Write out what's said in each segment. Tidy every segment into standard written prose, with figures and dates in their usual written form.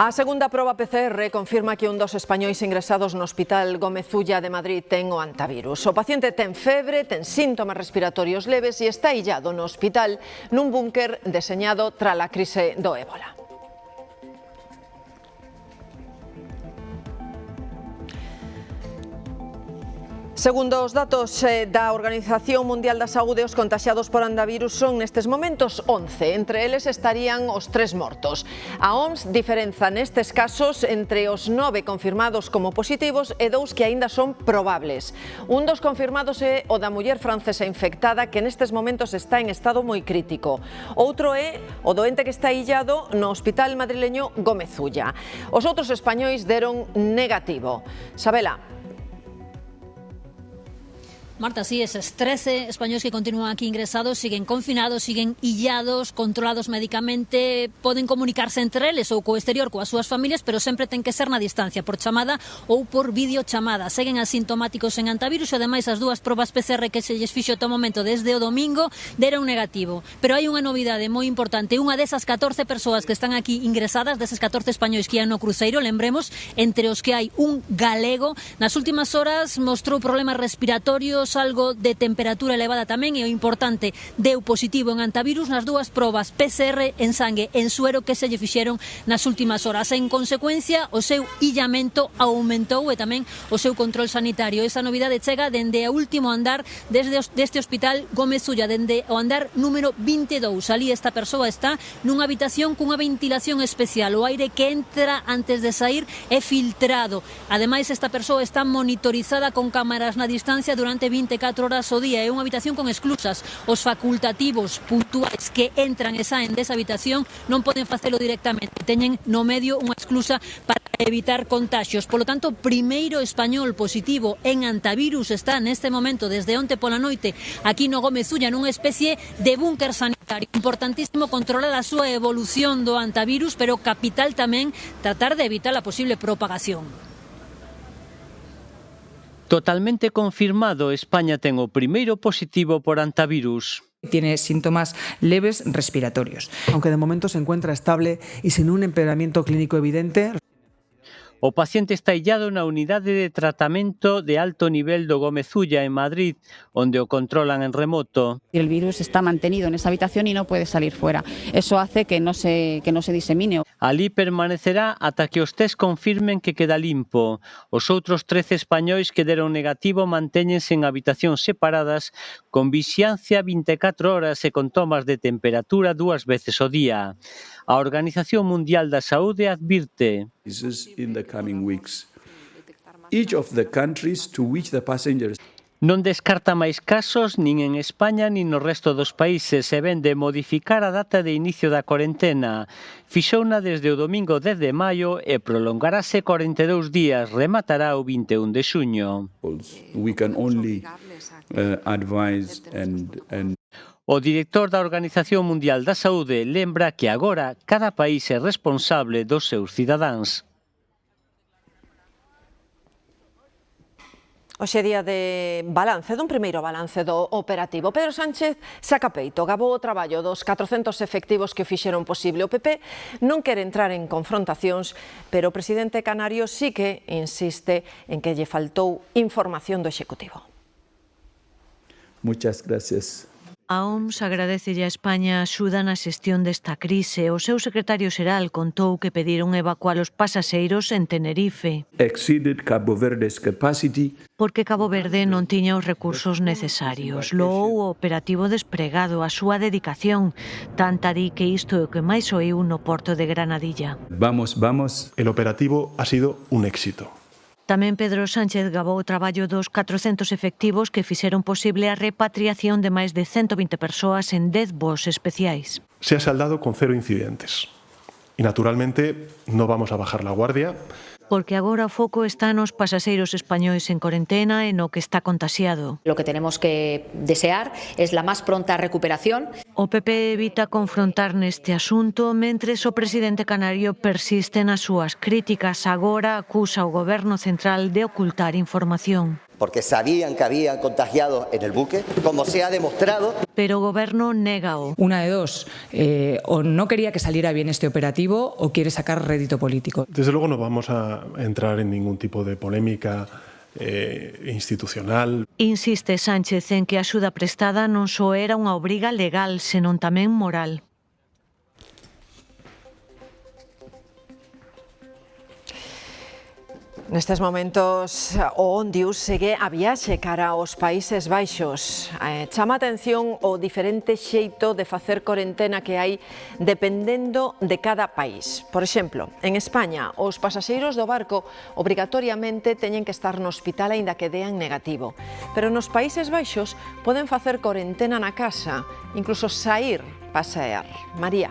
A segunda proba PCR confirma que un dos españois ingresados no Hospital Gómez Ulla de Madrid ten o antivirus. O paciente ten febre, ten síntomas respiratorios leves e está illado no hospital nun búnker deseñado tras a crise do ébola. Segundo os datos da Organización Mundial da Saúde, os contaxiados por antivirus son nestes momentos 11. Entre eles estarían os 3 mortos. A OMS diferenza nestes casos entre os 9 confirmados como positivos e 2 que aínda son probables. Un dos confirmados é o da muller francesa infectada que nestes momentos está en estado moi crítico. Outro é o doente que está illado no Hospital madrileño Gómez Ulla. Os outros españois deron negativo. Sabela. Marta, sí, esos 13 españoles que continúan aquí ingresados siguen confinados, siguen illados, controlados médicamente, poden comunicarse entre eles ou co exterior, coas súas familias, pero sempre ten que ser na distancia, por chamada ou por videochamada. Seguen asintomáticos en antivirus e ademais as dúas probas PCR que se lles fixo ata o momento desde o domingo deron negativo. Pero hai unha novidade moi importante, unha desas 14 persoas que están aquí ingresadas, deses 14 españois que ian no cruceiro, lembremos, entre os que hai un galego, nas últimas horas mostrou problemas respiratorios, algo de temperatura elevada tamén e o importante, deu positivo en antivirus nas dúas probas PCR en sangue en suero que se lle fixeron nas últimas horas. En consecuencia, o seu illamento aumentou e tamén o seu control sanitario. Esa novidade chega dende o último andar deste hospital Gómez Ulla, dende o andar número 22. Ali esta persoa está nunha habitación cunha ventilación especial. O aire que entra antes de sair é filtrado. Ademais, esta persoa está monitorizada con cámaras na distancia durante 24 horas ao día. É unha habitación con exclusas. Os facultativos puntuais que entran e saen desa habitación non poden facelo directamente. Teñen no medio unha exclusa para evitar contagios. Polo tanto, primeiro español positivo en antivirus está neste momento desde onte pola noite aquí no Gómez Ulla nunha especie de búnker sanitario. Importantísimo controlar a súa evolución do antivirus, pero capital tamén tratar de evitar a posible propagación. Totalmente confirmado, España ten o primeiro positivo por antivirus. Tiene síntomas leves respiratorios. Aunque de momento se encuentra estable y sin un empeoramiento clínico evidente. O paciente está illado na unidade de tratamento de alto nivel do Gómez Ulla en Madrid, onde o controlan en remoto. El virus está mantenido en esa habitación y no puede salir fuera. Eso hace que no se disemine. Alí permanecerá ata que os test confirmen que queda limpo. Os outros 13 españois que deron negativo mantéñense en habitacións separadas con vixiancia 24 horas e con tomas de temperatura 2 veces ao día. A Organización Mundial da Saúde advirte: non descarta máis casos nin en España nin no resto dos países e ven de modificar a data de inicio da cuarentena. Fixouna desde o domingo 10 de maio e prolongarase 42 días, rematará o 21 de xuño. O director da Organización Mundial da Saúde lembra que agora cada país é responsable dos seus cidadáns. Hoxe é día de balance, dun primeiro balance do operativo. Pedro Sánchez saca peito, gabou o traballo dos 400 efectivos que o fixeron posible. O PP non quere entrar en confrontacións, pero o presidente canario sí que insiste en que lle faltou información do Executivo. Muchas gracias. A OMS agradecelle a España a axuda na xestión desta crise. O seu secretario xeral contou que pediron evacuar os pasaxeiros en Tenerife. Porque Cabo Verde non tiña os recursos necesarios. Loou o operativo despregado, a súa dedicación. Tanta di que isto é o que máis oíu no porto de Granadilla. Vamos. El operativo ha sido un éxito. Tamén Pedro Sánchez gabou o traballo dos 400 efectivos que fixeron posible a repatriación de máis de 120 persoas en 10 voos especiais. Se ha saldado con 0 incidentes. Y naturalmente no vamos a bajar la guardia. Porque agora o foco está nos pasaxeiros españois en corentena e no que está contaxiado. Lo que tenemos que desear es la más pronta recuperación. O PP evita confrontar neste asunto, mentres o presidente canario persiste nas súas críticas. Agora acusa o Goberno central de ocultar información. porque sabían que habían contagiados en el buque, como se ha demostrado. Pero o Goberno négao. Una de dos, o no quería que saliera bien este operativo o quiere sacar rédito político. Desde luego no vamos a entrar en ningún tipo de polémica institucional. Insiste Sánchez en que a axuda prestada non só era unha obriga legal, senón tamén moral. Nestes momentos, o Ondius segue a viaxe cara aos Países Baixos. Chama a atención o diferente xeito de facer corentena que hai dependendo de cada país. Por exemplo, en España, os pasaxeiros do barco obrigatoriamente teñen que estar no hospital aínda que dean negativo. Pero nos Países Baixos poden facer corentena na casa, incluso saír pasear. María.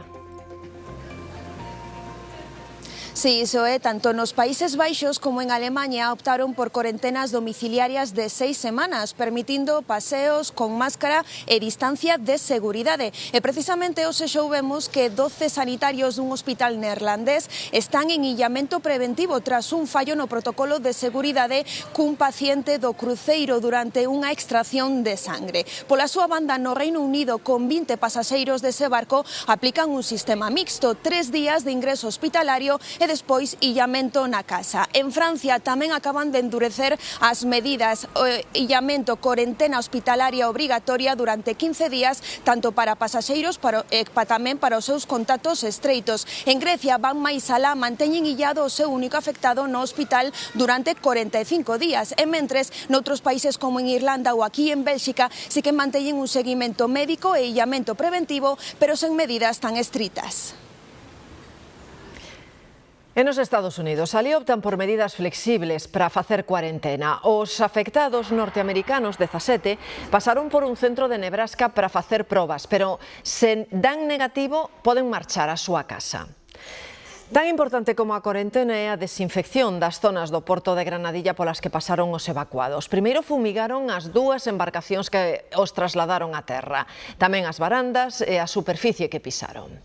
Sí, iso é, tanto nos Países Baixos como en Alemaña optaron por corentenas domiciliarias de 6 semanas, permitindo paseos con máscara e distancia de seguridade. E precisamente hoxe xouvemos que 12 sanitarios dun hospital neerlandés están en illamento preventivo tras un fallo no protocolo de seguridade cun paciente do cruceiro durante unha extracción de sangre. Pola súa banda, no Reino Unido, con 20 pasaxeiros dese barco, aplican un sistema mixto, 3 días de ingreso hospitalario e despois illamento na casa. En Francia tamén acaban de endurecer as medidas, illamento, corentena hospitalaria obrigatoria durante 15 días, tanto para pasaxeiros tamén para os seus contactos estreitos. En Grecia van máis alá, manteñen illado o seu único afectado no hospital durante 45 días. E mentres, noutros países como en Irlanda ou aquí en Bélxica, sí que manteñen un seguimento médico e illamento preventivo, pero sen medidas tan estritas. En os Estados Unidos, ali optan por medidas flexibles para facer cuarentena. Os afectados norteamericanos, 17, pasaron por un centro de Nebraska para facer probas, pero se dan negativo, poden marchar á súa casa. Tan importante como a corentena é a desinfección das zonas do porto de Granadilla polas que pasaron os evacuados. Primeiro fumigaron as 2 embarcacións que os trasladaron á terra, tamén as varandas e a superficie que pisaron.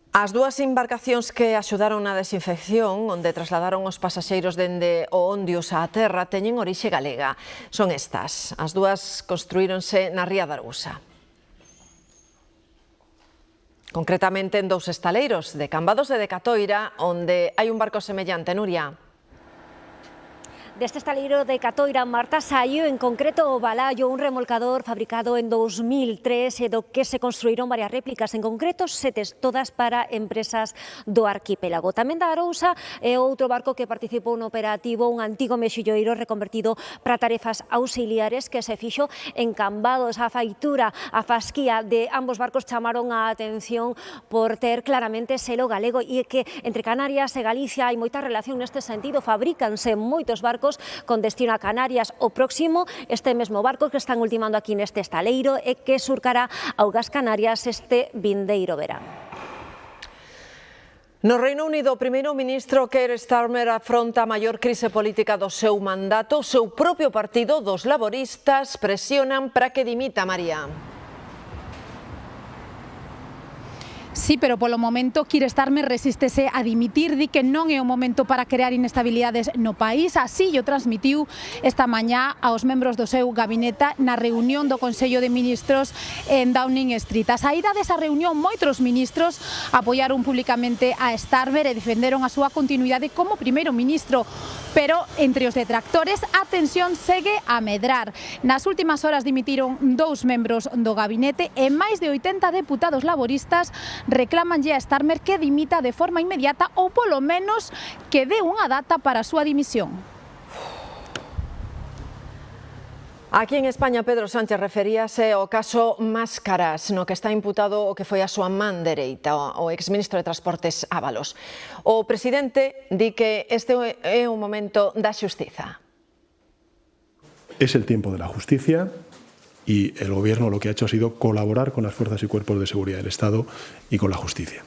As 2 embarcacións que axudaron na desinfección, onde trasladaron os pasaxeiros dende o Ondius á terra, teñen orixe galega. Son estas. As 2 construíronse na ría da Arousa. Concretamente en 2 estaleiros, de Cambados e de Catoira, onde hai un barco semellante. Nuria. Deste estaleiro de Catoira, Marta, saiu en concreto o Balaio, un remolcador fabricado en 2003 e do que se construíron varias réplicas, en concreto 7, todas para empresas do arquipélago. Tamén da Arousa é outro barco que participou no operativo, un antigo mexilloeiro reconvertido para tarefas auxiliares que se fixo en Cambados. A faitura, a fasquía de ambos barcos chamaron a atención por ter claramente selo galego e que entre Canarias e Galicia hai moita relación neste sentido, fabrícanse moitos barcos con destino a Canarias. O próximo, este mesmo barco que están ultimando aquí neste estaleiro e que surcará augas Canarias este vindeiro verán. No Reino Unido, o primeiro ministro Keir Starmer afronta a maior crise política do seu mandato. O seu propio partido, dos laboristas, presionan para que dimita. María. Sí, pero polo momento Keir Starmer resístese a dimitir, di que non é o momento para crear inestabilidades no país. Así o transmitiu esta mañá aos membros do seu gabinete na reunión do Consello de Ministros en Downing Street. A saída desa reunión, moitos ministros apoiaron públicamente a Starmer e defenderon a súa continuidade como primeiro ministro. Pero entre os detractores a tensión segue a medrar. Nas últimas horas dimitiron 2 membros do gabinete e máis de 80 deputados laboristas reclamanlle a Starmer que dimita de forma inmediata ou polo menos que dé unha data para a súa dimisión. Aquí en España, Pedro Sánchez referíase ao caso Máscaras, no que está imputado o que foi a súa man dereita, o exministro de Transportes Ábalos. O presidente di que este é un momento da xustiza. Es el tiempo de la justicia y el Gobierno lo que ha hecho ha sido colaborar con las fuerzas y cuerpos de seguridad del Estado y con la justicia.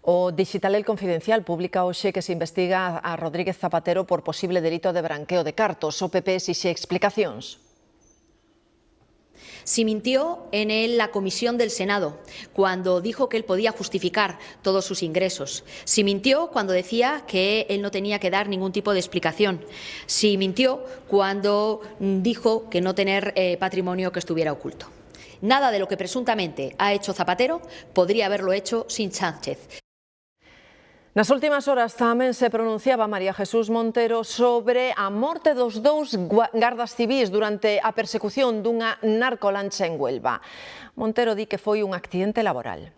O Digital El Confidencial publica hoxe que se investiga a Rodríguez Zapatero por posible delito de branqueo de cartos. O PP exixe explicacións. Si mintió en la comisión del Senado cuando dijo que él podía justificar todos sus ingresos. Si mintió cuando decía que él no tenía que dar ningún tipo de explicación. Si mintió cuando dijo que no tener patrimonio que estuviera oculto. Nada de lo que presuntamente ha hecho Zapatero podría haberlo hecho sin Sánchez. Nas últimas horas tamén se pronunciaba María Jesús Montero sobre a morte dos dous gardas civís durante a persecución dunha narcolancha en Huelva. Montero di que foi un accidente laboral.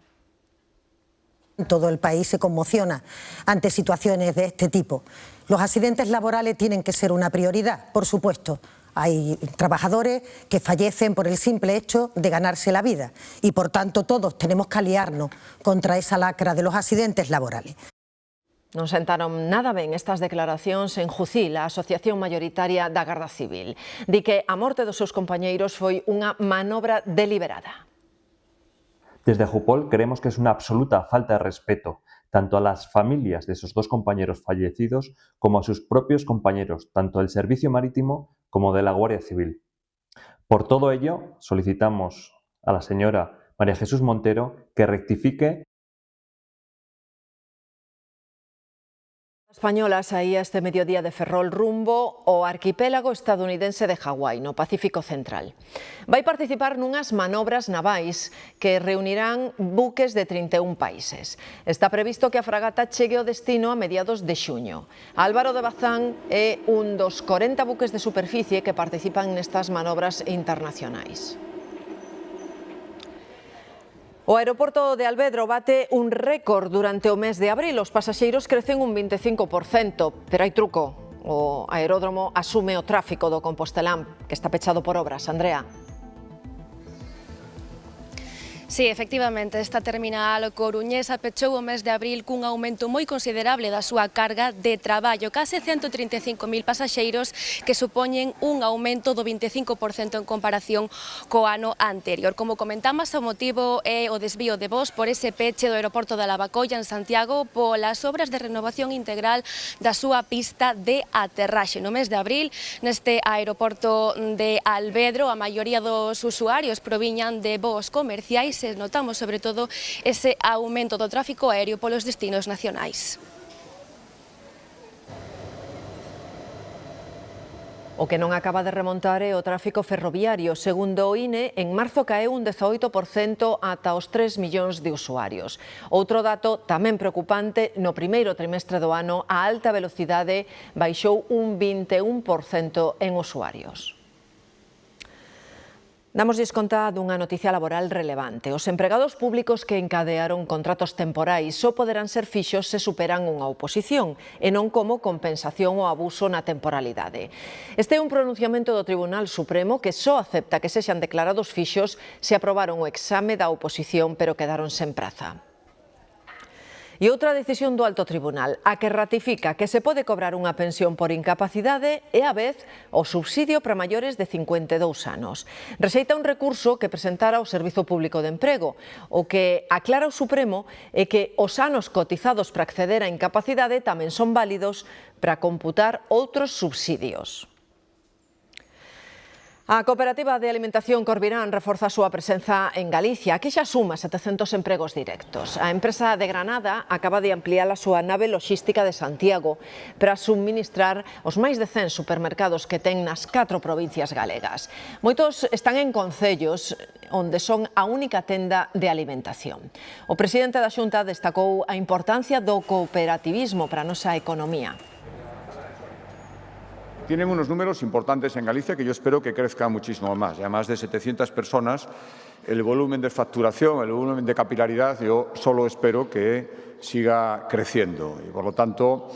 Todo el país se conmociona ante situaciones de este tipo. Los accidentes laborales tienen que ser una prioridad, por supuesto. Hay trabajadores que fallecen por el simple hecho de ganarse la vida y, por tanto, todos tenemos que aliarnos contra esa lacra de los accidentes laborales. Non sentaron nada ben estas declaracións en Jucil, a asociación mayoritaria da Garda Civil. Di que a morte dos seus compañeiros foi unha manobra deliberada. Desde Jupol creemos que es una absoluta falta de respeto tanto a las familias de esos dos compañeros fallecidos como a sus propios compañeros, tanto del Servicio Marítimo como de la Guardia Civil. Por todo ello, solicitamos a la señora María Jesús Montero que rectifique. Española saía este mediodía de Ferrol rumbo ao arquipélago estadounidense de Hawái, no Pacífico Central. Vai participar nunhas manobras navais que reunirán buques de 31 países. Está previsto que a fragata chegue ao destino a mediados de xuño. Álvaro de Bazán é un dos 40 buques de superficie que participan nestas manobras internacionais. O aeroporto de Alvedro bate un récord durante o mes de abril. Os pasaxeiros crecen un 25%, pero hai truco. O aeródromo asume o tráfico do Compostelán, que está pechado por obras. Andrea. Sí, efectivamente, esta terminal coruñesa pechou o mes de abril cun aumento moi considerable da súa carga de traballo, case 135.000 pasaxeiros que supoñen un aumento do 25% en comparación co ano anterior. Como comentamos, o motivo é o desvío de voos por ese peche do aeroporto da Lavacolla en Santiago polas obras de renovación integral da súa pista de aterraxe. No mes de abril, neste aeroporto de Alvedro, a maioría dos usuarios proviñan de voos comerciais. Notamos sobre todo ese aumento do tráfico aéreo polos destinos nacionais. O que non acaba de remontar é o tráfico ferroviario. Segundo o INE, en marzo caeu un 18% ata os 3 millóns de usuarios. Outro dato tamén preocupante, no primeiro trimestre do ano, a alta velocidade baixou un 21% en usuarios. Damoslles conta dunha noticia laboral relevante. Os empregados públicos que encadearon contratos temporais só poderán ser fixos se superan unha oposición e non como compensación ao abuso na temporalidade. Este é un pronunciamento do Tribunal Supremo que só acepta que sexan declarados fixos se aprobaron o exame da oposición pero quedaron sen praza. E outra decisión do Alto Tribunal, a que ratifica que se pode cobrar unha pensión por incapacidade e, á vez, o subsidio para maiores de 52 anos. Rexeita un recurso que presentara o Servizo Público de Emprego. O que aclara o Supremo é que os anos cotizados para acceder á incapacidade tamén son válidos para computar outros subsidios. A Cooperativa de Alimentación Corvirán reforza a súa presenza en Galicia, que xa suma 700 empregos directos. A empresa de Granada acaba de ampliar a súa nave loxística de Santiago para suministrar os máis de 100 supermercados que ten nas 4 provincias galegas. Moitos están en concellos onde son a única tenda de alimentación. O presidente da Xunta destacou a importancia do cooperativismo para a nosa economía. Tienen unos números importantes en Galicia que yo espero que crezcan muchísimo más. Ya más de 700 personas, el volumen de facturación, el volumen de capilaridad, yo solo espero que siga creciendo. Y por lo tanto,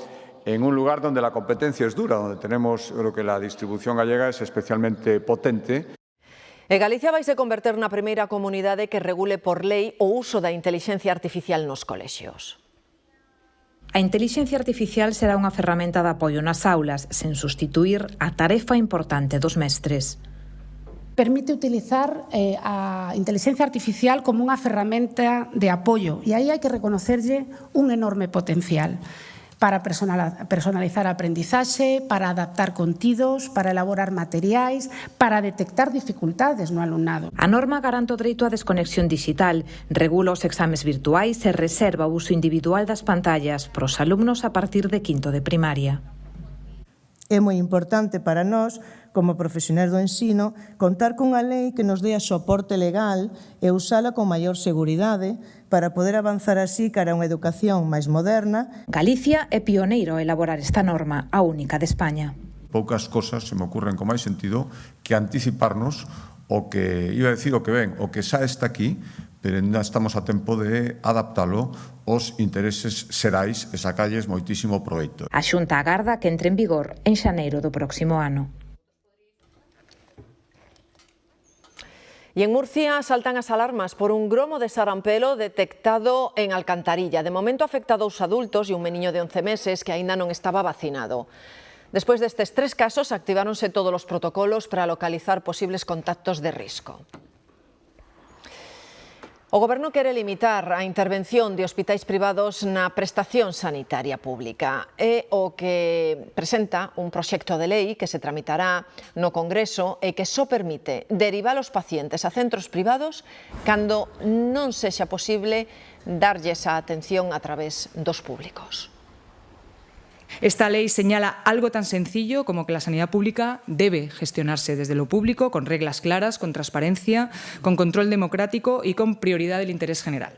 en un lugar donde la competencia es dura, donde tenemos, creo que la distribución gallega es especialmente potente. E Galicia vaise converter na primeira comunidade que regule por lei o uso da intelixencia artificial nos colexios. A intelixencia artificial será unha ferramenta de apoio nas aulas, sen sustituir a tarefa importante dos mestres. Permite utilizar a intelixencia artificial como unha ferramenta de apoio e aí hai que reconocerlle un enorme potencial. para personalizar a aprendizaxe, para adaptar contidos, para elaborar materiais, para detectar dificultades no alumnado. A norma garante o dereito á desconexión digital, regula os exames virtuais e reserva o uso individual das pantallas para os alumnos a partir de quinto de primaria. É moi importante para nós, como profesionais do ensino, contar cunha lei que nos dea soporte legal e usala con maior seguridade para poder avanzar así cara a unha educación máis moderna. Galicia é pioneiro a elaborar esta norma, a única de España. Poucas cosas se me ocurren con máis sentido que anticiparnos o que, iba a decir o que ven, o que xa está aquí, pero ainda estamos a tempo de adaptalo aos intereses xerais e sacalles moitísimo proveito. A Xunta agarda que entre en vigor en xaneiro do próximo ano. Y en Murcia saltan as alarmas por un gromo de sarampelo detectado en Alcantarilla. De momento afecta a 2 adultos e un meniño de 11 meses que aínda non estaba vacinado. Despois destes 3 casos, activáronse todos os protocolos para localizar posibles contactos de risco. O Goberno quere limitar a intervención de hospitais privados na prestación sanitaria pública. É o que presenta un proxecto de lei que se tramitará no Congreso e que só permite derivar os pacientes a centros privados cando non sexa posible darlles a atención a través dos públicos. Esta ley señala algo tan sencillo como que la sanidad pública debe gestionarse desde lo público, con reglas claras, con transparencia, con control democrático y con prioridad del interés general.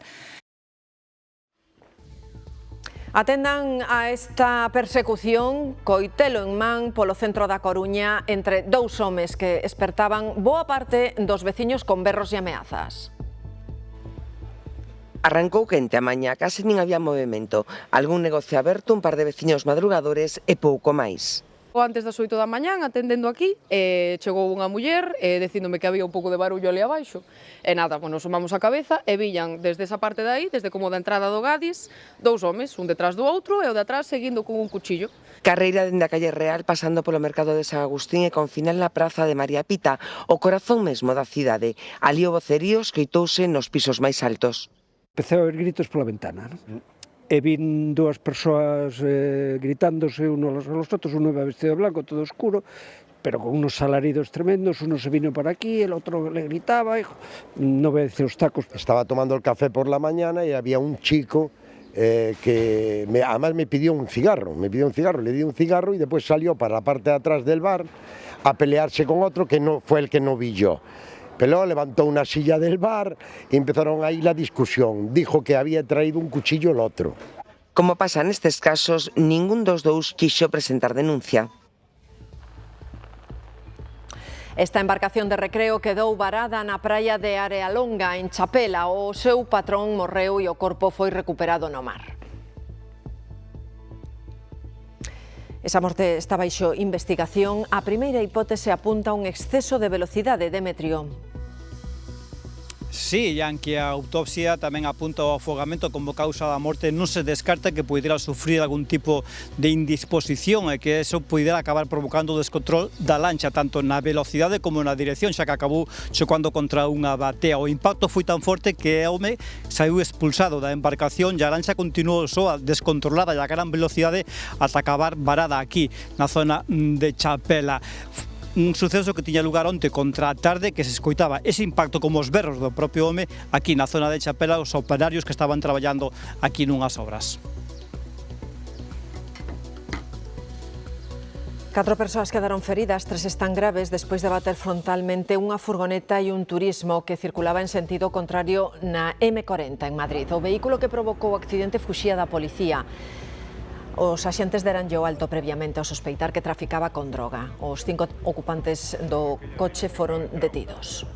Atendan a esta persecución, coitelo en man polo centro da Coruña entre 2 homes que espertaban boa parte dos veciños con berros e ameazas. Arrancou quente a mañá, case nin había movimento. Algún negocio aberto, un par de veciños madrugadores e pouco máis. Antes das 8 da mañán, atendendo aquí, chegou unha muller dicíndome que había un pouco de barullo ali abaixo. E nada, nos sumamos a cabeza e villan desde esa parte de aí, desde como da entrada do Gadis, 2 homes, un detrás do outro e o de atrás seguindo con un cuchillo. Carreira dende a calle Real, pasando polo mercado de San Agustín e con final na praza de María Pita, o corazón mesmo da cidade. Ali o vocerío escoitouse nos pisos máis altos. Empecé a oír gritos pola ventana, non? E vin 2 persoas gritándose unos a los outros, uno iba vestido de blanco, todo oscuro, pero con unos alaridos tremendos, uno se vino para aquí, el otro le gritaba, no voy a decir los tacos. Estaba tomando el café por la mañana y había un chico que además me pidió un cigarro, le di un cigarro y después salió para la parte de atrás del bar a pelearse con otro que no fue el que no vi yo. Peló, levantó una silla del bar y empezaron ahí la discusión. Dijo que había traído un cuchillo el otro. Como pasa nestes casos, ningún dos dous quixo presentar denuncia. Esta embarcación de recreo quedou varada na praia de Arealonga, en Chapela. O seu patrón morreu e o corpo foi recuperado no mar. Esa morte está baixo investigación. A primeira hipótese apunta a un exceso de velocidade, Demetrio. Sí, e aunque a autopsia tamén apunta ao afogamento como causa da morte, non se descarta que pudera sufrir algún tipo de indisposición e que eso pudera acabar provocando o descontrol da lancha, tanto na velocidade como na dirección, xa que acabou chocando contra unha batea. O impacto foi tan forte que o home saiu expulsado da embarcación e a lancha continuou soa descontrolada e a gran velocidade ata acabar varada aquí, na zona de Chapela. Un suceso que tiña lugar onte contra a tarde, que se escoitaba ese impacto como os berros do propio home aquí na zona de Chapela, os operarios que estaban traballando aquí nunhas obras. 4 persoas quedaron feridas, 3 están graves despois de bater frontalmente unha furgoneta e un turismo que circulaba en sentido contrario na M40 en Madrid. O vehículo que provocou o accidente fuxía da policía. Os axentes deranlle o alto previamente ao sospeitar que traficaba con droga. Os 5 ocupantes do coche foron detidos.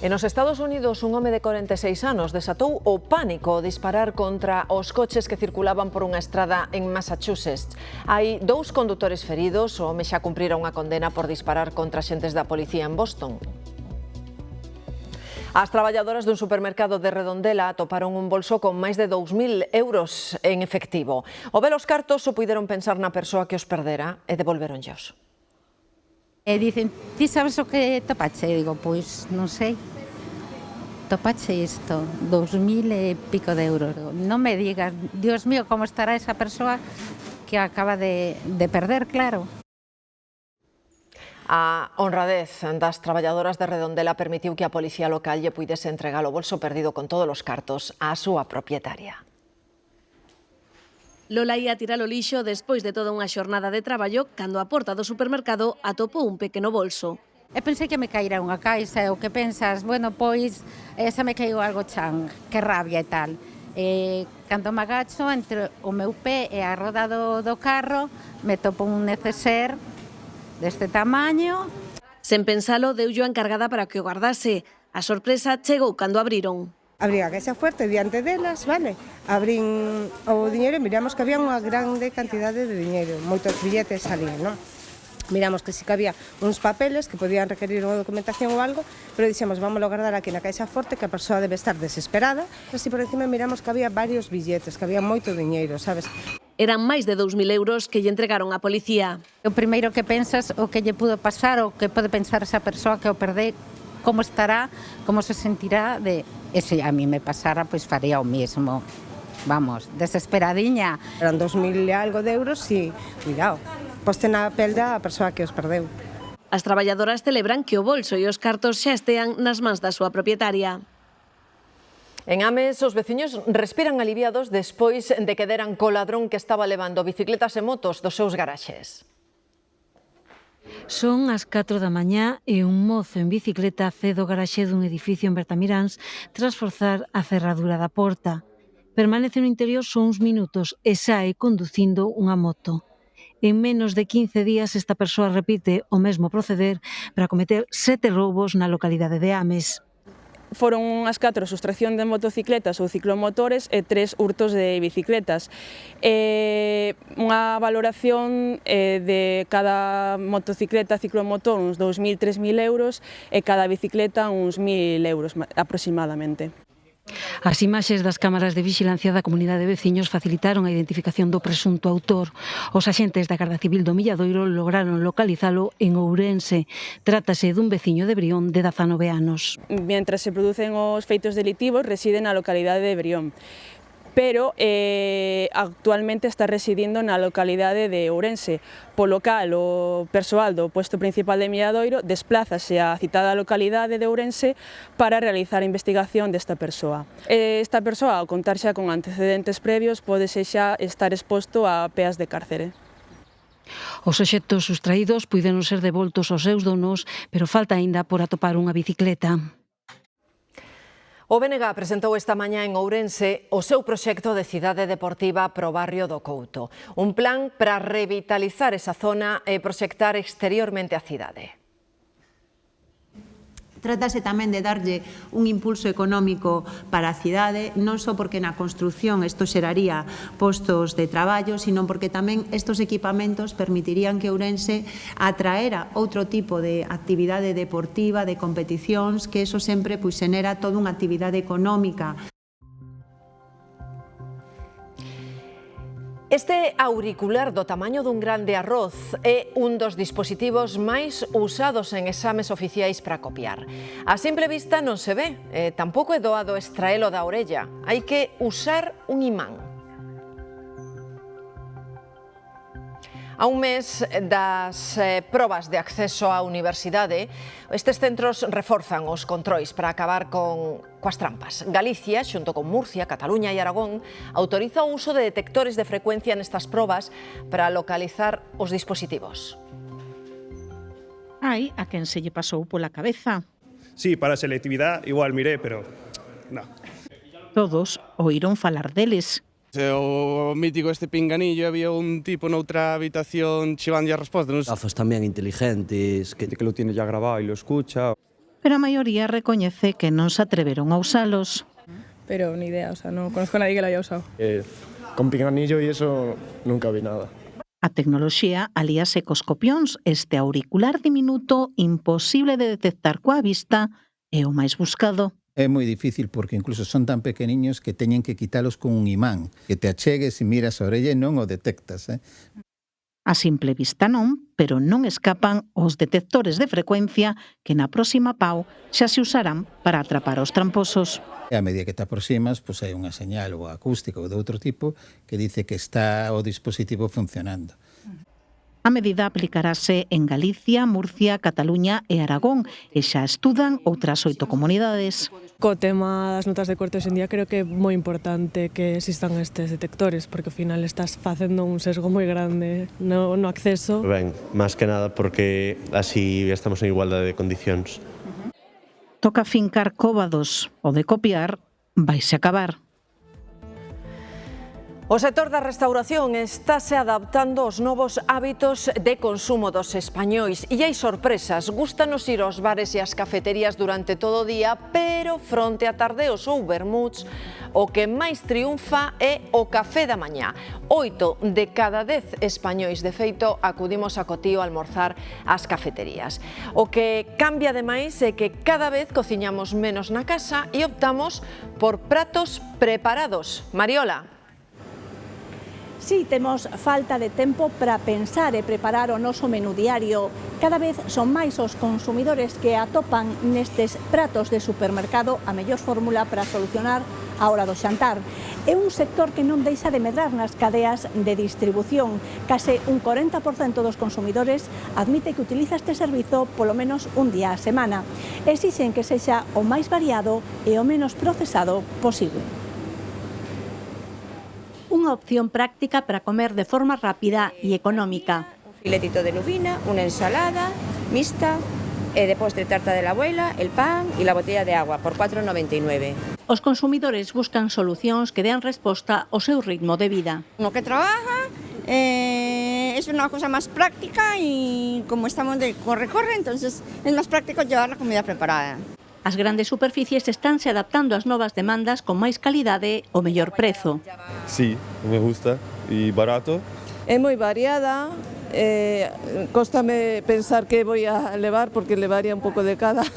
E nos Estados Unidos, un home de 46 anos desatou o pánico ao disparar contra os coches que circulaban por unha estrada en Massachusetts. Hai 2 condutores feridos, o home xa cumprira unha condena por disparar contra axentes da policía en Boston. As traballadoras dun supermercado de Redondela atoparon un bolso con máis de 2.000 euros en efectivo. Ao ver os cartos, só puideron pensar na persoa que os perdera e devolveronllos. E dicen, ti sabes o que topache? E digo, pois non sei. topache isto, 2.000 e pico de euros. Non me digas, Dios mío, como estará esa persoa que acaba de perder, claro. A honradez das traballadoras de Redondela permitiu que a policía local lle puidese entregar o bolso perdido con todos os cartos á súa propietaria. Lola ia tirar o lixo despois de toda unha xornada de traballo cando a porta do supermercado atopou un pequeno bolso. E pensei que me caíra unha caixa, o que pensas, bueno, pois, se me caiu algo chan, que rabia e tal. Cando me agacho entre o meu pé e a roda do carro, me topo un neceser deste tamaño. Sen pensalo, deulle a encargada para que o guardase. A sorpresa chegou cando abriron. Abrí a caixa fuerte diante delas, vale? Abrín o diñeiro e miramos que había unha grande cantidade de diñeiro, moitos billetes salían, non? Miramos que si que había uns papeles que podían requerir unha documentación ou algo, pero dixemos, vámoslo guardar aquí na caixa forte, que a persoa debe estar desesperada. Así por encima miramos que había varios billetes, que había moito diñeiro, sabes? Eran máis de 2.000 euros que lle entregaron á policía. O primeiro que pensas, o que lle pudo pasar, o que pode pensar esa persoa que o perde, como estará, como se sentirá de... E se a mí me pasara, pois faría o mesmo. Vamos, desesperadiña. Eran 2.000 e algo de euros, sí, cuidado. Poste na pel da persoa que os perdeu. As traballadoras celebran que o bolso e os cartos xa estean nas mans da súa propietaria. En Ames, os veciños respiran aliviados despois de que deran co ladrón que estaba levando bicicletas e motos dos seus garaxes. Son as 4 da mañá e un mozo en bicicleta cede o garaxe dun edificio en Bertamiráns tras forzar a cerradura da porta. Permanece no interior só uns minutos e sae conducindo unha moto. En menos de 15 días esta persoa repite o mesmo proceder para cometer 7 roubos na localidade de Ames. Foron unhas 4 sustracción de motocicletas ou ciclomotores e 3 hurtos de bicicletas. Unha valoración de cada motocicleta ciclomotor uns 2.000, 3.000 euros e cada bicicleta uns 1.000 euros aproximadamente. As imaxes das cámaras de vixilancia da comunidade de veciños facilitaron a identificación do presunto autor. Os axentes da Garda Civil do Milladoiro lograron localizalo en Ourense. Trátase dun veciño de Brión de 19 anos. Mientras se producen os feitos delitivos, reside na localidade de Brión, pero actualmente está residindo na localidade de Ourense. Polo cal, o persoal do posto principal de Milladoiro desplázase á citada localidade de Ourense para realizar a investigación desta persoa. Esta persoa, ao contar xa con antecedentes previos, pode xa estar exposto a peas de cárcere. Os obxectos sustraídos puideron ser devoltos aos seus donos, pero falta aínda por atopar unha bicicleta. O BNG presentou esta mañá en Ourense o seu proxecto de cidade deportiva pro barrio do Couto. Un plan para revitalizar esa zona e proxectar exteriormente a cidade. Trátase tamén de darlle un impulso económico para a cidade, non só porque na construción isto xeraría postos de traballo, sino porque tamén estos equipamentos permitirían que Ourense atraera outro tipo de actividade deportiva, de competicións, que eso sempre xenera toda unha actividade económica. Este auricular do tamaño dun grande arroz é un dos dispositivos máis usados en exames oficiais para copiar. A simple vista non se ve, tampouco é doado extraelo da orella. Hai que usar un imán. A un mes das probas de acceso á universidade, estes centros reforzan os controis para acabar coas trampas. Galicia, xunto con Murcia, Cataluña e Aragón, autoriza o uso de detectores de frecuencia nestas probas para localizar os dispositivos. Hai a quen se lle pasou pola cabeza. Sí, para a selectividade igual miré, pero non. Todos oíron falar deles. O mítico este pinganillo, había un tipo noutra habitación chivando as respostas. Gafas tamén inteligentes, que lo tiene ya grabado e lo escucha. Pero a maioría recoñece que non se atreveron a usalos. Pero ni idea, o sea, no conozco a nadie que lo haya usado. Con pinganillo y eso nunca vi nada. A tecnoloxía alíase cos copións. Este auricular diminuto, imposible de detectar coa vista, é o máis buscado. É moi difícil porque incluso son tan pequeniños que teñen que quitalos con un imán. Que te achegues e miras a orella e non o detectas. A simple vista non, pero non escapan os detectores de frecuencia que na próxima PAU xa se usarán para atrapar os tramposos. E a medida que te aproximas, hai unha señal ou acústica ou de outro tipo que dice que está o dispositivo funcionando. A medida aplicarase en Galicia, Murcia, Cataluña e Aragón e xa estudan outras 8 comunidades. Co tema das notas de corte hoxe en día creo que é moi importante que existan estes detectores porque ao final estás facendo un sesgo moi grande no acceso. Ben, máis que nada porque así estamos en igualdade de condicións. Toca fincar cóbados, o de copiar vaise acabar. O sector da restauración estáse adaptando aos novos hábitos de consumo dos españois e hai sorpresas. Gústanos ir aos bares e ás cafeterías durante todo o día, pero fronte a tardeos ou vermuts, o que máis triunfa é o café da mañá. 8 de cada 10 españois, de feito, acudimos a Cotío a almorzar ás cafeterías. O que cambia ademais é que cada vez cociñamos menos na casa e optamos por pratos preparados. Mariola. Si temos falta de tempo para pensar e preparar o noso menú diario, cada vez son máis os consumidores que atopan nestes pratos de supermercado a mellor fórmula para solucionar a hora do xantar. É un sector que non deixa de medrar nas cadeas de distribución. Case un 40% dos consumidores admite que utiliza este servizo polo menos un día a semana. Exixen que sexa o máis variado e o menos procesado posible. Unha opción práctica para comer de forma rápida e económica. Un filetito de lubina, una ensalada mixta e de postre tarta de la abuela, el pan e la botella de agua por 4,99. Os consumidores buscan solucións que dean resposta ao seu ritmo de vida. Como que trabaja, es una cosa más práctica y como estamos de corre-corre, entonces es más práctico llevar la comida preparada. As grandes superficies estánse adaptando ás novas demandas con máis calidade o mellor prezo. Sí, me gusta y barato. É moi variada, cóstame pensar que vou a levar porque levaría un pouco de cada,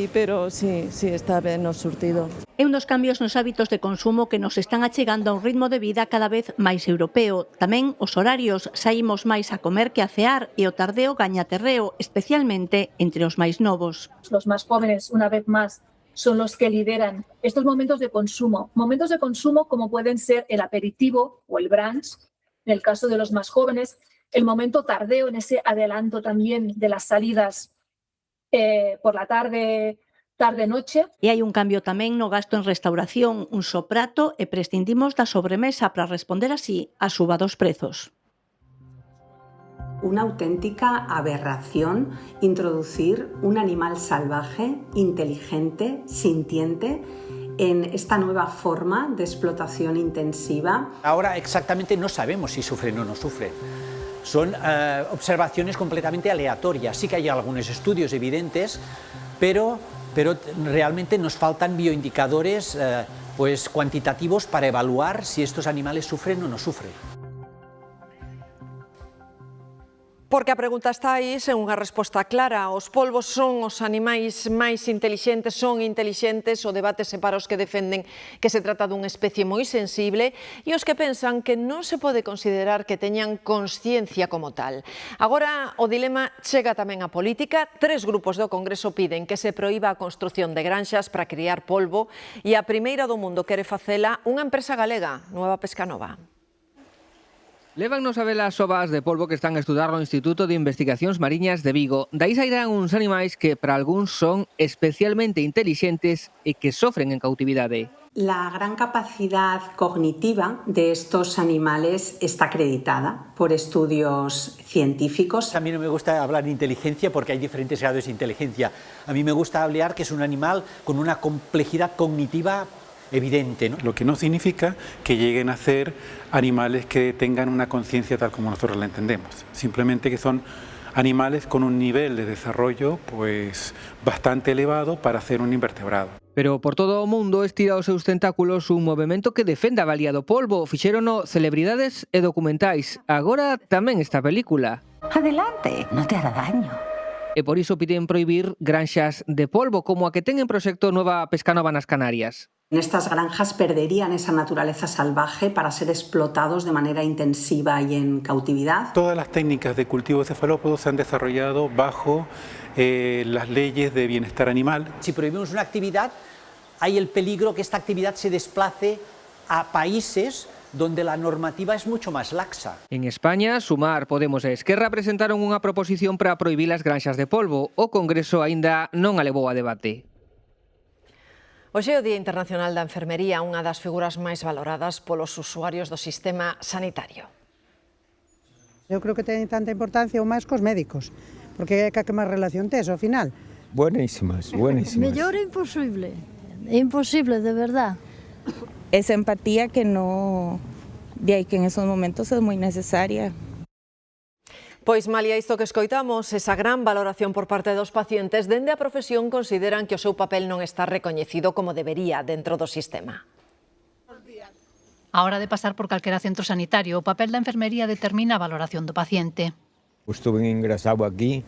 pero sí, está ben o surtido. É un dos cambios nos hábitos de consumo que nos están achegando a un ritmo de vida cada vez máis europeo. Tamén os horarios, saímos máis a comer que a cear e o tardeo gaña terreo, especialmente entre os máis novos. Los más jóvenes, una vez más, son los que lideran estos momentos de consumo como pueden ser el aperitivo o el brunch, en el caso de los más jóvenes, el momento tardeo, en ese adelanto también de las salidas por la tarde-noche. E hai un cambio tamén no gasto en restauración, un só prato e prescindimos da sobremesa para responder así á suba dos prezos. Una auténtica aberración introducir un animal salvaje, inteligente, sintiente, en esta nueva forma de explotación intensiva. Ahora exactamente no sabemos si sufren o no sufren. Son observaciones completamente aleatorias. Sí que hay algunos estudios evidentes, pero realmente nos faltan bioindicadores cuantitativos para evaluar si estos animales sufren o no sufren. Porque a pregunta está aí sen unha resposta clara. Os polvos son os animais máis intelixentes, son intelixentes, o debate separa os que defenden que se trata dunha especie moi sensible e os que pensan que non se pode considerar que teñan consciencia como tal. Agora o dilema chega tamén á política. 3 grupos do Congreso piden que se proíba a construción de granxas para criar polvo e a primeira do mundo quere facela unha empresa galega, Nueva Pescanova. Lévannos a ver as ovas de polvo que están a estudar no Instituto de Investigacións Mariñas de Vigo. Dai sairán uns animais que para algúns son especialmente intelixentes e que sofren en cautividade. La gran capacidad cognitiva de estos animales está acreditada por estudios científicos. A mí no me gusta hablar de inteligencia porque hay diferentes grados de inteligencia. A mí me gusta hablar que es un animal con una complejidad cognitiva evidente, ¿no? Lo que no significa que lleguen a ser animales que tengan una conciencia tal como nosotros la entendemos. Simplemente que son animales con un nivel de desarrollo bastante elevado para ser un invertebrado. Pero por todo o mundo estira os seus tentáculos un movemento que defende a valía do polvo. Fixérono celebridades e documentais. Agora tamén esta película. Adelante, no te hará daño. E por iso piden prohibir granxas de polvo, como a que ten en proxecto Nueva Pescanova nas Canarias. En estas granjas perderían esa naturaleza salvaje para ser explotados de manera intensiva y en cautividad. Todas las técnicas de cultivo de cefalópodos se han desarrollado bajo las leyes de bienestar animal. Si prohibimos una actividad, hay el peligro que esta actividad se desplace a países donde la normativa es mucho más laxa. En España, Sumar, Podemos e Esquerra presentaron unha proposición para prohibir as granxas de polvo. O Congreso aínda non a levou a debate. Hoxe é o Día Internacional da Enfermería, unha das figuras máis valoradas polos usuarios do sistema sanitario. Eu creo que ten tanta importancia ou máis cos médicos, porque é que máis relación tes ao final. Buenísimas, buenísimas. Mellor é imposible, de verdad. Esa empatía que en esos momentos es muy necesaria. Pois, malia isto que escoitamos, esa gran valoración por parte dos pacientes, dende a profesión consideran que o seu papel non está recoñecido como debería dentro do sistema. A hora de pasar por calquera centro sanitario, o papel da enfermería determina a valoración do paciente. Estuve ingresado aquí,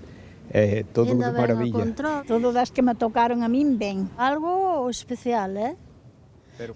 todo de maravilla. Todo das que me tocaron a min ben. Algo especial,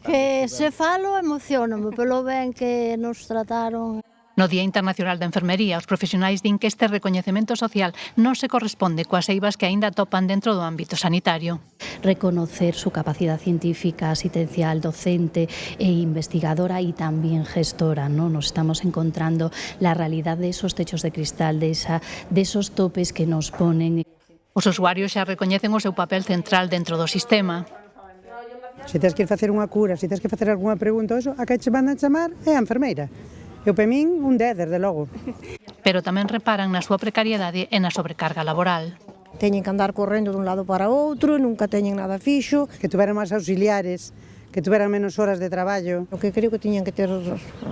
que se falo emocioname pelo ben que nos trataron. No Día Internacional da Enfermería, os profesionais din que este recoñecemento social non se corresponde coas eivas que aínda topan dentro do ámbito sanitario. Reconocer su capacidad científica, asistencial, docente e investigadora y también gestora, ¿no? Nos estamos encontrando la realidad de esos techos de cristal, de esos topes que nos ponen. Os usuarios xa recoñecen o seu papel central dentro do sistema. Se tens que ir facer unha cura, se tens que facer algunha pregunta, a que che van a chamar é a enfermeira. Eu, para min, un 10, desde logo. Pero tamén reparan na súa precariedade e na sobrecarga laboral. Teñen que andar correndo dun lado para outro, nunca teñen nada fixo. Que tuveran máis auxiliares, que tuveran menos horas de traballo. O que creo que tiñan que ter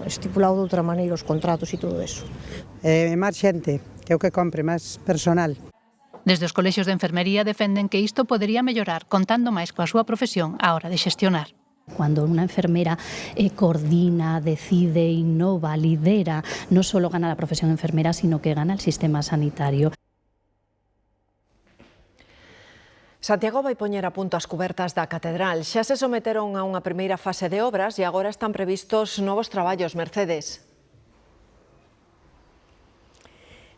estipulado de outra maneira os contratos e todo eso. Máis xente, que é o que compre, máis personal. Desde os colexios de enfermería defenden que isto podería mellorar contando máis coa súa profesión á hora de xestionar. Cuando una enfermera coordina, decide, innova, lidera, no solo gana la profesión enfermera, sino que gana el sistema sanitario. Santiago vai poñer a punto as cubertas da catedral. Xa se someteron a unha primeira fase de obras e agora están previstos novos traballos, Mercedes.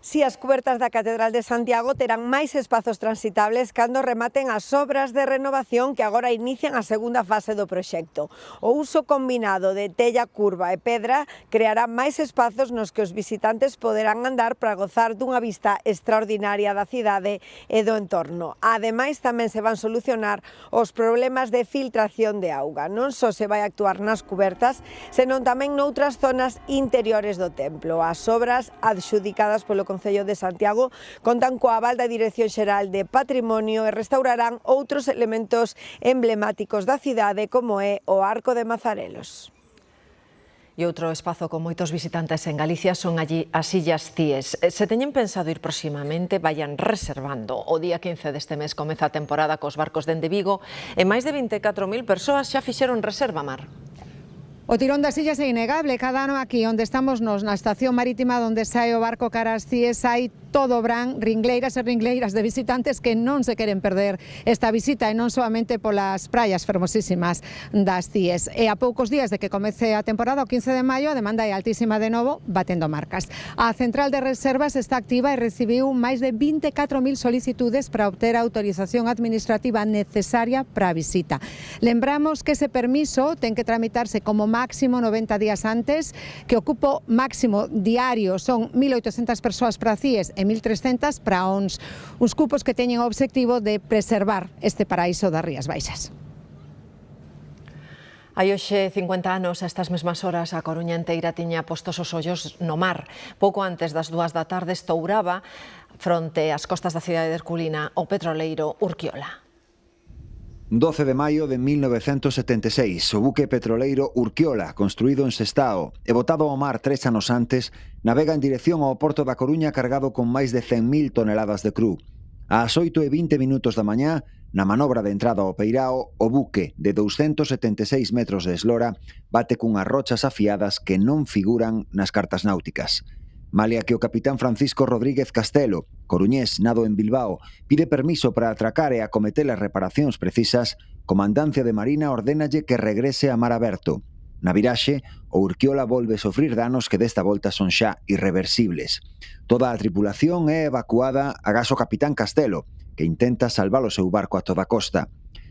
Si as cubertas da Catedral de Santiago terán máis espazos transitables cando rematen as obras de renovación que agora inician a segunda fase do proxecto. O uso combinado de tella curva e pedra creará máis espazos nos que os visitantes poderán andar para gozar dunha vista extraordinaria da cidade e do entorno. Ademais, tamén se van solucionar os problemas de filtración de auga. Non só se vai actuar nas cubertas, senón tamén noutras zonas interiores do templo. As obras adxudicadas polo Concello de Santiago contan coa aval da Dirección Xeral de Patrimonio e restaurarán outros elementos emblemáticos da cidade como é o Arco de Mazarelos. E outro espazo con moitos visitantes en Galicia son allí as Illas Cíes. Se teñen pensado ir próximamente, vayan reservando. O día 15 deste mes comeza a temporada cos barcos dende Vigo e máis de 24.000 persoas xa fixeron reserva, Mar. O tirón das illas é innegable. Cada ano aquí onde estamos nos, na estación marítima onde sae o barco cara ás Cíes, hai todo brán, ringleiras e ringleiras de visitantes que non se queren perder esta visita e non solamente polas praias fermosísimas das Cíes. E a poucos días de que comece a temporada, o 15 de maio, a demanda é altísima de novo, batendo marcas. A central de reservas está activa e recibiu máis de 24.000 solicitudes para obter a autorización administrativa necesaria para a visita. Lembramos que ese permiso ten que tramitarse como máximo 90 días antes, que o cupo máximo diario son 1.800 persoas para Cíes e 1.300 para ONS, uns cupos que teñen o obxectivo de preservar este paraíso das Rías Baixas. Hai hoxe 50 anos, a estas mesmas horas, a Coruña enteira tiña postos os ollos no mar. Pouco antes das 2 da tarde estouraba fronte ás costas da cidade de Herculina o petroleiro Urquiola. 12 de maio de 1976, o buque petroleiro Urquiola, construído en Sestao e botado ao mar 3 anos antes, navega en dirección ao porto da Coruña cargado con máis de 100.000 toneladas de cru. Ás 8:20 da mañá, na manobra de entrada ao peirao, o buque, de 276 metros de eslora, bate cunhas rochas afiadas que non figuran nas cartas náuticas. Malia que o capitán Francisco Rodríguez Castelo, coruñés nado en Bilbao, pide permiso para atracar e acometer as reparacións precisas, Comandancia de Marina ordénalle que regrese a mar aberto. Na viraxe, o Urquiola volve sofrir danos que desta volta son xa irreversibles. Toda a tripulación é evacuada agás o capitán Castelo, que intenta salvar o seu barco a toda costa.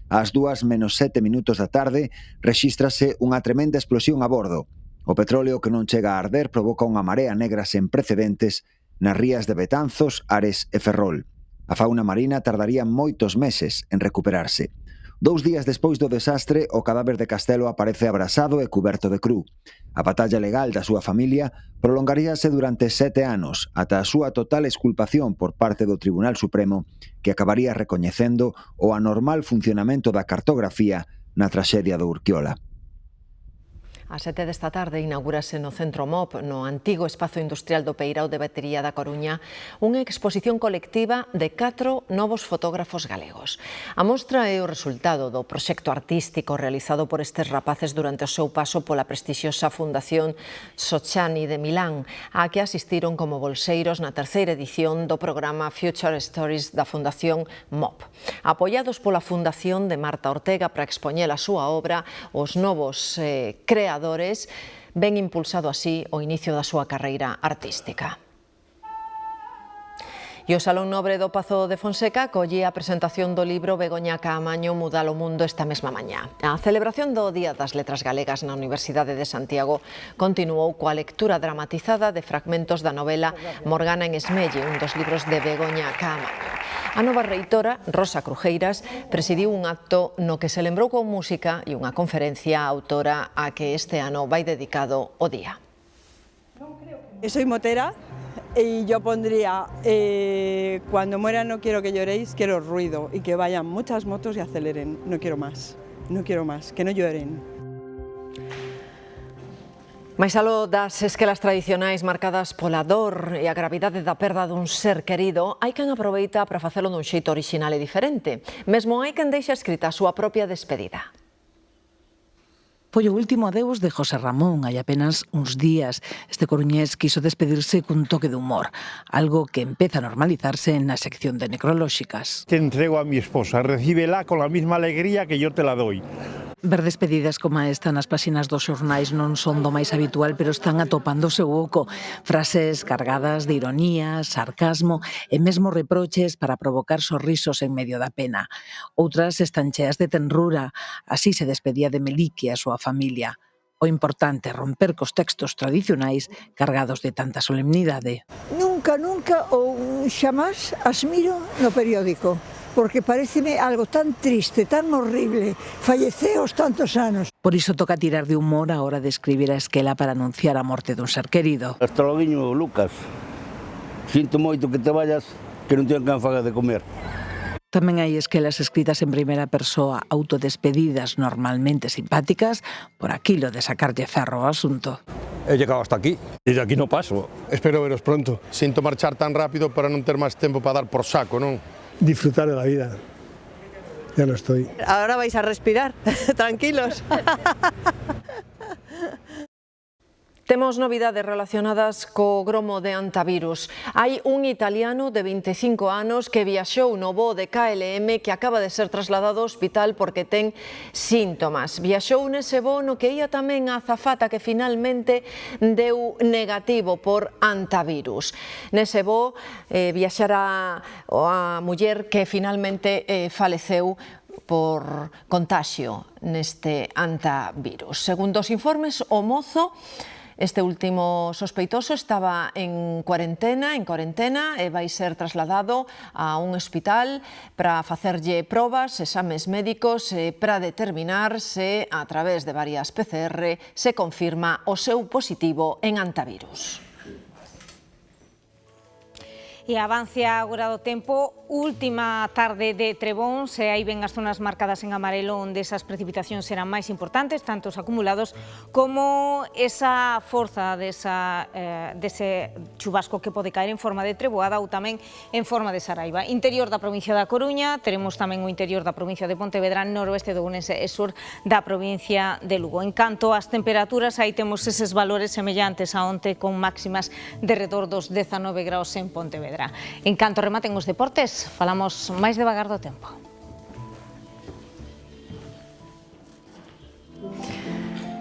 Ás 2:07 da tarde, rexístrase unha tremenda explosión a bordo. O petróleo que non chega a arder provoca unha marea negra sen precedentes nas rías de Betanzos, Ares e Ferrol. A fauna marina tardaría moitos meses en recuperarse. 2 días despois do desastre, o cadáver de Castelo aparece abrasado e cuberto de cru. A batalla legal da súa familia prolongaríase durante 7 anos, ata a súa total exculpación por parte do Tribunal Supremo, que acabaría recoñecendo o anormal funcionamento da cartografía na traxedia do Urquiola. A 7 desta tarde inaugúrase no Centro MOP, no antigo espazo industrial do Peirao de Batería da Coruña, unha exposición colectiva de 4 novos fotógrafos galegos. A mostra é o resultado do proxecto artístico realizado por estes rapaces durante o seu paso pola prestixiosa Fundación Sociani de Milán, a que asistiron como bolseiros na terceira edición do programa Future Stories da Fundación MOP. Apoiados pola Fundación de Marta Ortega para expoñer a súa obra, os novos creadores ven impulsado así o inicio da súa carreira artística. E o Salón Nobre do Pazo de Fonseca acolle a presentación do libro Begoña Caamaño Mudar o Mundo esta mesma mañá. A celebración do Día das Letras Galegas na Universidade de Santiago continuou coa lectura dramatizada de fragmentos da novela Morgana en Esmelle, un dos libros de Begoña Caamaño. A nova reitora, Rosa Crujeiras, presidiu un acto no que se lembrou con música e unha conferencia autora a que este ano vai dedicado o día. Soy motera. Y yo pondría, cuando muera no quiero que lloréis, quiero ruido y que vayan muchas motos y aceleren. No quiero más, que no lloren. Mais aló das esquelas tradicionais marcadas pola dor e a gravidade da perda dun ser querido, hai quen aproveita para facelo dun xeito orixinal e diferente. Mesmo hai quen deixa escrita a súa propia despedida. Foi o último adeus de José Ramón hai apenas uns días. Este coruñés quiso despedirse cun toque de humor, algo que empeza a normalizarse na sección de necrolóxicas. Te entrego a mi esposa, recíbela con la misma alegría que yo te la doy. Ver despedidas como esta nas páxinas dos xornais non son do máis habitual, pero están atopando o seu oco. Frases cargadas de ironía, sarcasmo e mesmo reproches para provocar sorrisos en medio da pena. Outras están cheas de tenrura. Así se despedía de Meliki a súa familia. O importante é romper cos textos tradicionais cargados de tanta solemnidade. Nunca ou xamás as miro no periódico, porque pareceme algo tan triste, tan horrible, falleceos tantos anos. Por iso toca tirar de humor a hora de escribir a esquela para anunciar a morte dun ser querido. Hasta loguiño, Lucas. Sinto moito que te vayas, que non teño quen faga de comer. Tamén hai esquelas escritas en primeira persoa, autodespedidas normalmente simpáticas, por aquilo de sacarlle ferro ao asunto. He llegado hasta aquí y de aquí no paso. Espero veros pronto. Siento marchar tan rápido para non ter máis tempo para dar por saco, non? Disfrutar de la vida. Ya no estoy. Ahora vais a respirar, tranquilos. Temos novidades relacionadas co gromo de antivirus. Hai un italiano de 25 anos que viaxou no voo de KLM que acaba de ser trasladado ao hospital porque ten síntomas. Viaxou nese voo no que ía tamén a azafata que finalmente deu negativo por antivirus. Nese voo viaxara a muller que finalmente faleceu por contagio neste antivirus. Segundo os informes, o mozo, este último sospeitoso, estaba en cuarentena e vai ser trasladado a un hospital para facerlle probas, exames médicos para determinar se a través de varias PCR se confirma o seu positivo en antivirus. E avancia agora do tempo, última tarde de trebóns, e aí ven as zonas marcadas en amarelo onde esas precipitacións serán máis importantes, tanto os acumulados como esa forza dese chubasco que pode caer en forma de treboada ou tamén en forma de saraiva. Interior da provincia da Coruña, teremos tamén o interior da provincia de Pontevedra, noroeste do Ourense e sur da provincia de Lugo. En canto ás temperaturas, aí temos eses valores semellantes a onte con máximas de redor dos 19 graus en Pontevedra. Pontevedra. En canto rematen os deportes, falamos máis devagar do tempo.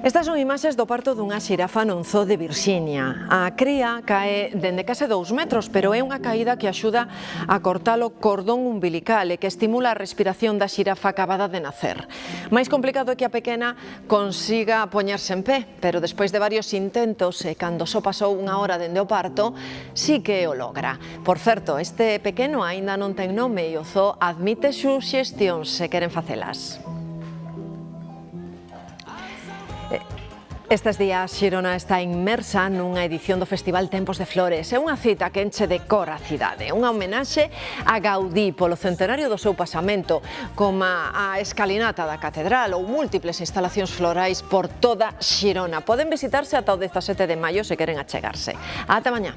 Estas son imaxes do parto dunha xirafa nun zoo de Virxinia. A cría cae dende case 2 metros, pero é unha caída que axuda a cortar o cordón umbilical e que estimula a respiración da xirafa acabada de nacer. Máis complicado é que a pequena consiga poñerse en pé, pero despois de varios intentos e cando só pasou unha hora dende o parto, sí que o logra. Por certo, este pequeno aínda non ten nome e o zoo admite suxestións se queren facelas. Estes días Xirona está inmersa nunha edición do Festival Tempos de Flores. É unha cita que enche de cor a cidade, unha homenaxe a Gaudí polo centenario do seu pasamento, como a escalinata da catedral ou múltiples instalacións florais por toda Xirona. Poden visitarse ata o 17 de maio se queren achegarse. Ata mañá.